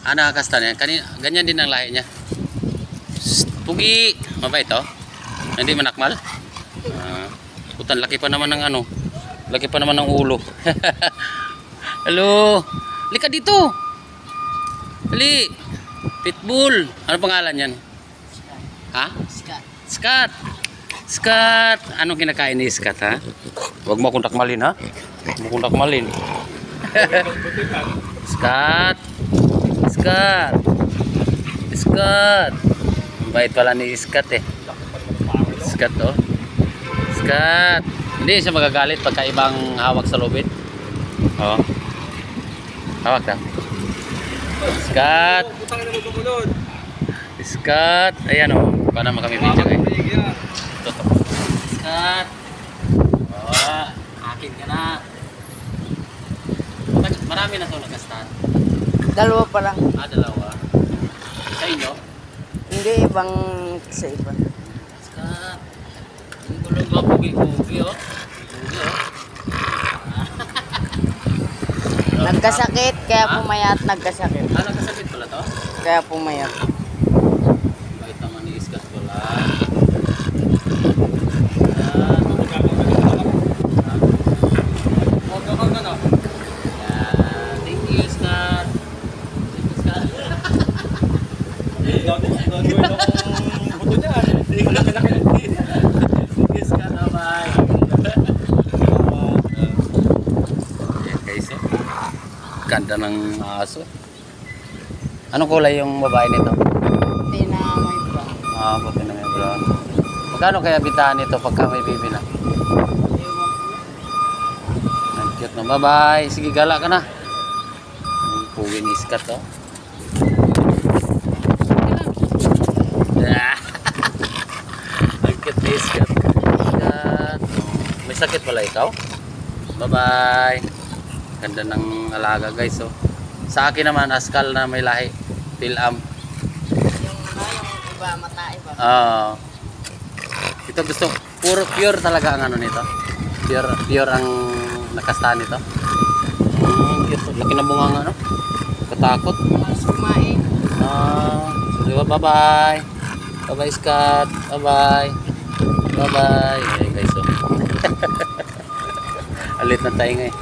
Nakakasta na yan. Ganyan din ang lahi niya. Pugi. Mabait oh. Hindi manakmal. Putan, laki pa naman ng ano. Laki pa naman ng ulo. Hello. Lika dito. Hali. Pitbull. Ano pangalan yan? Ha? Scat. Scat. Anong kinakain ni Scat ha? Huwag mo akong takmalin ha? Huwag mo akong takmalin. Scat. Scat. Scat. Bait pala ni Scat eh. Scat oh. Scat. Hindi siya magagalit pagka ibang hawak sa lubid. Oh. Hawak na. Scat. Scat. Ayan oh. Paano kami video eh. Toto. Scat. Oh, akin ka na. Marami na ito nagkastan. Dalawa pa lang. Dalawa. Sa inyo? Hindi, ibang sa iba. Scat. Ang gulong ba? Pugi-pugi oh. Pugi oh. Nagkasakit, kaya pumayat. Nagkasakit. Nagkasakit pala to? Kaya pumayat. Bait naman ni Scat pala. Thank you, Scat. Ganda ng aso. Anong kulay yung babae nito? Hindi na may brown. Puti na may brown. Magkano kaya bitahan nito pagka may baby na? Ang cute na. Bye-bye. Sige, gala ka na. Ang puwi ni Scat oh. Ang cute ni Scat. May sakit pala ikaw? Bye-bye. Ganda ng alaga guys oh. Sa akin naman askal na may lahi. Pilam. Yung iba mata iba. Ito gusto puro pure talaga ang ano nito. Pure ang nakastahan nito. Cute. Laki ng bunga ano. Katakot. Mas kumain. Diba, bye-bye. Bye-bye Scat. Bye-bye. Bye-bye. Ayan guys oh. Alit na tayo ngayon.